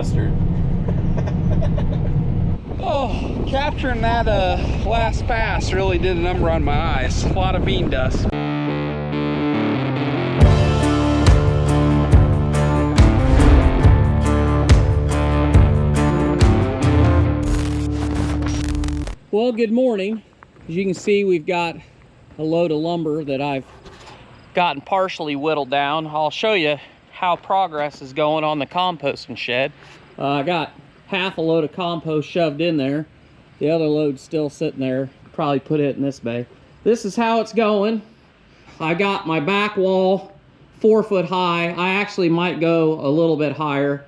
mustard. Oh, capturing that last pass really did a number on my eyes. A lot of bean dust. Well, good morning. As you can see, we've got a load of lumber that I've gotten partially whittled down. I'll show you how progress is going on the composting shed. I got half a load of compost shoved in there. The other load's still sitting there. Probably put it in this bay. This is how it's going. I got my back wall 4 foot high. I actually might go a little bit higher.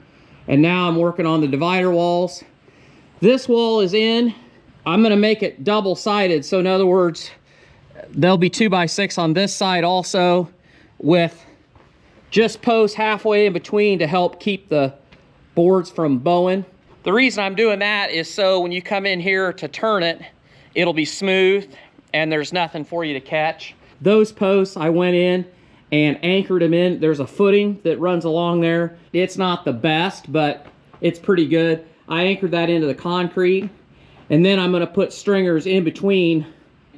And now I'm working on the divider walls. This wall is in. I'm gonna make it double-sided. So in other words, there'll be 2x6 on this side also, with just posts halfway in between to help keep the boards from bowing. The reason I'm doing that is so when you come in here to turn it, it'll be smooth and there's nothing for you to catch. Those posts I went in and anchored them in. There's a footing that runs along there. It's not the best, but it's pretty good. I anchored that into the concrete, and then I'm gonna put stringers in between,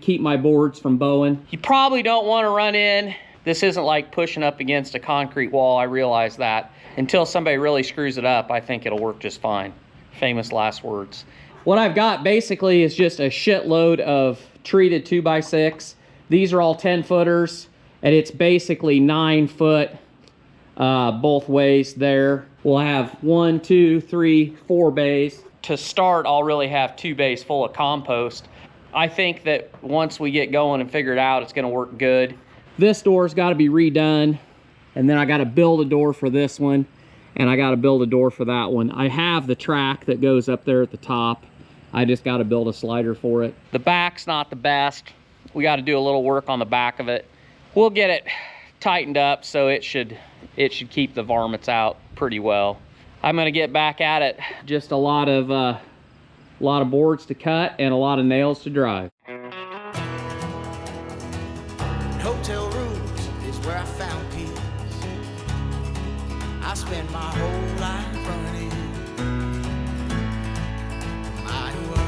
keep my boards from bowing. You probably don't wanna run in. This isn't like pushing up against a concrete wall, I realize that. Until somebody really screws it up, I think it'll work just fine. Famous last words. What I've got basically is just a shitload of treated 2x6. These are all 10 footers, and it's basically 9 foot both ways there. We'll have 1, 2, 3, 4 bays. To start, I'll really have 2 bays full of compost. I think that once we get going and figure it out, it's gonna work good. This door's gotta be redone, and then I gotta build a door for this one, and I gotta build a door for that one. I have the track that goes up there at the top. I just gotta build a slider for it. The back's not the best. We gotta do a little work on the back of it. We'll get it tightened up so it should keep the varmints out pretty well. I'm gonna get back at it. Just a lot of boards to cut and a lot of nails to drive. Hotel rooms is where I found peace. I spent my whole life running my world.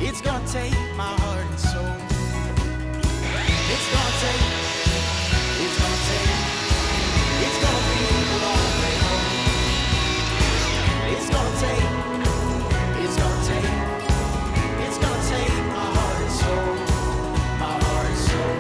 It's gonna take my heart and soul. It's gonna take it's gonna be a long way home. It's gonna take my heart and soul, my heart and soul.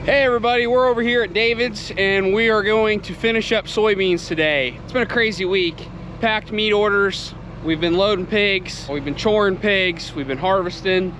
Hey everybody, we're over here at David's and we are going to finish up soybeans today. It's been a crazy week. Packed meat orders, we've been loading pigs, we've been choring pigs, we've been harvesting,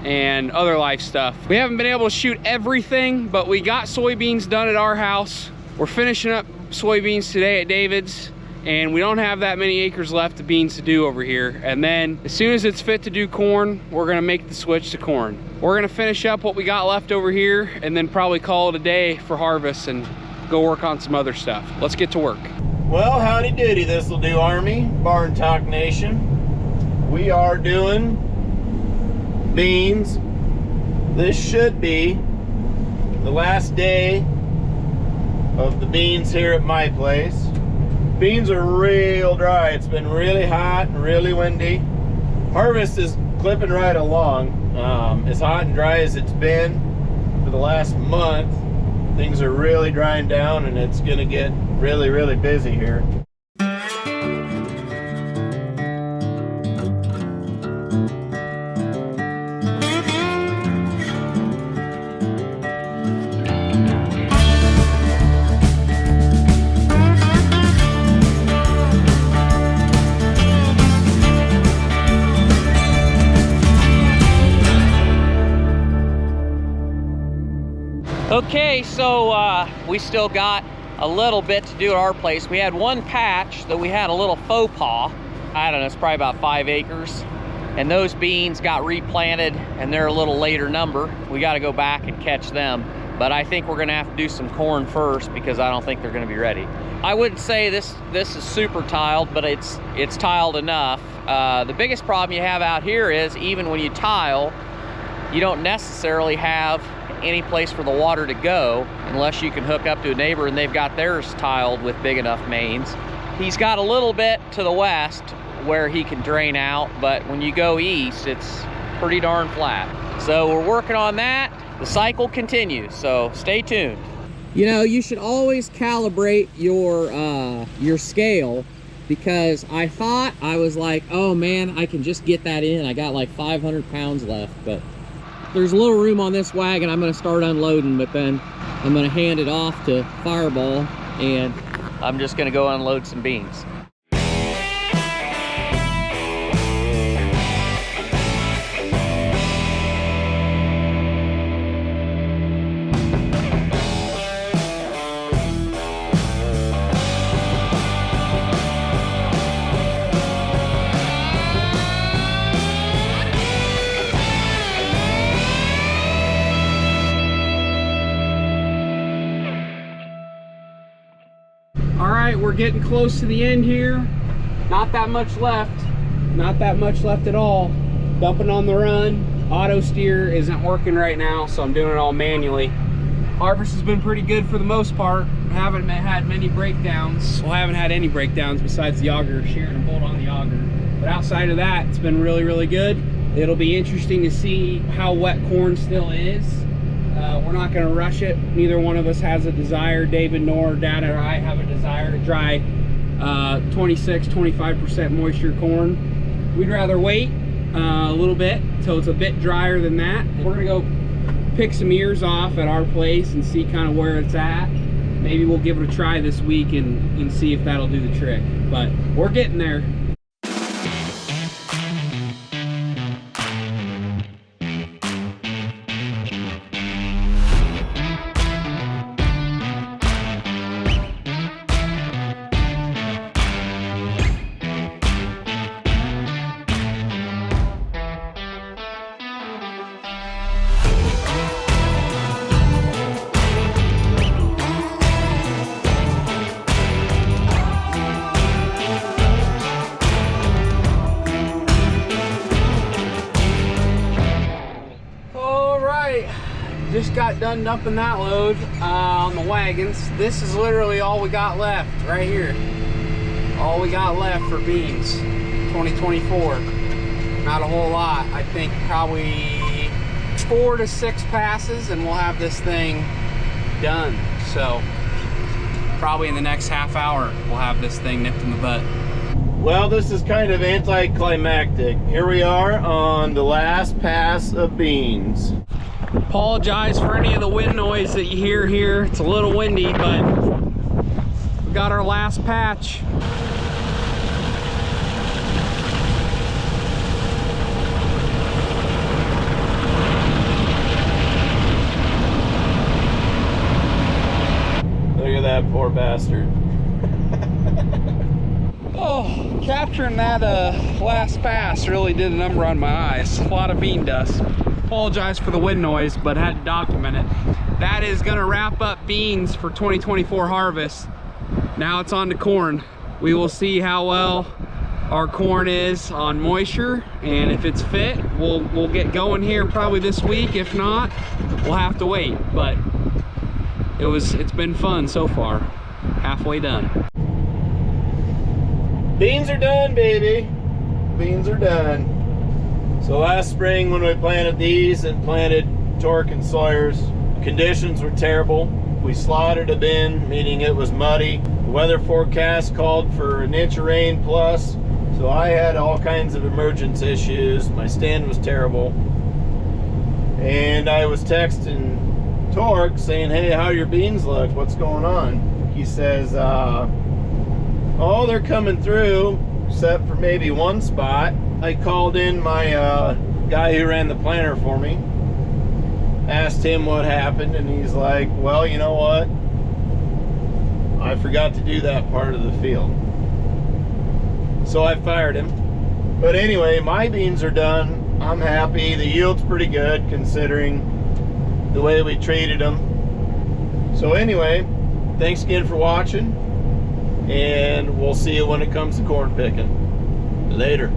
and other life stuff. We haven't been able to shoot everything, but we got soybeans done at our house. We're finishing up soybeans today at David's, and we don't have that many acres left of beans to do over here. And then as soon as it's fit to do corn, we're gonna make the switch to corn. We're gonna finish up what we got left over here and then probably call it a day for harvest and go work on some other stuff. Let's get to work. Well, howdy doody, this'll do, Army, Barn Talk Nation. We are doing beans. This should be the last day of the beans here at my place. Beans are real dry. It's been really hot and really windy. Harvest is clipping right along. As hot and dry as it's been for the last month, things are really drying down and it's gonna get really, really busy here. Okay, so we still got a little bit to do at our place. We had one patch that we had a little faux pas. I don't know, it's probably about 5 acres. And those beans got replanted and they're a little later number. We got to go back and catch them. but I think we're gonna have to do some corn first because I don't think they're gonna be ready. I wouldn't say this is super tiled, but it's tiled enough. The biggest problem you have out here is even when you tile, you don't necessarily have any place for the water to go unless you can hook up to a neighbor and they've got theirs tiled with big enough mains. He's got a little bit to the west where he can drain out, but when you go east, it's pretty darn flat. So we're working on that. The cycle continues, so stay tuned. You know, you should always calibrate your scale, because I thought, I was like, oh man, I can just get that in. I got like 500 pounds left, but there's a little room on this wagon. I'm gonna start unloading, but then I'm gonna hand it off to Fireball and I'm just gonna go unload some beans. We're getting close to the end here. Not that much left. Not that much left at all. Dumping on the run. Auto steer isn't working right now, so I'm doing it all manually. Harvest has been pretty good for the most part. Haven't had many breakdowns. Well, haven't had any breakdowns besides the auger, shearing a bolt on the auger. But outside of that, it's been really, really good. It'll be interesting to see how wet corn still is. We're not going to rush it. Neither one of us has a desire, David nor Dad or I have a desire to dry 26-25% moisture corn. We'd rather wait a little bit until it's a bit drier than that. We're going to go pick some ears off at our place and see kind of where it's at. Maybe we'll give it a try this week and see if that'll do the trick. But we're getting there. Just got done dumping that load on the wagons. This is literally all we got left right here. All we got left for beans 2024. Not a whole lot. I think probably 4 to 6 passes and we'll have this thing done. So probably in the next half hour we'll have this thing nipped in the butt. Well, this is kind of anticlimactic. Here we are on the last pass of beans. Apologize for any of the wind noise that you hear here. It's a little windy, but we got our last patch. Look at that poor bastard. Oh, capturing that last pass really did a number on my eyes. A lot of bean dust. Apologize for the wind noise, but had to document it. That is gonna wrap up beans for 2024 harvest. Now it's on to corn. We will see how well our corn is on moisture, and if it's fit, we'll get going here probably this week. If not, we'll have to wait. But it's been fun so far. Halfway done. Beans are done, baby. Beans are done. So last spring when we planted these and planted Tork and Sawyers, conditions were terrible. We slotted a bin, meaning it was muddy. The weather forecast called for an inch of rain plus, so I had all kinds of emergence issues. My stand was terrible. And I was texting Tork saying, hey, how your beans look? What's going on? He says, oh, they're coming through, except for maybe one spot. I called in my guy who ran the planter for me, asked him what happened, and he's like, well, you know what? I forgot to do that part of the field. So I fired him. But anyway, my beans are done. I'm happy. The yield's pretty good considering the way we treated them. So anyway, thanks again for watching, and we'll see you when it comes to corn picking. Later.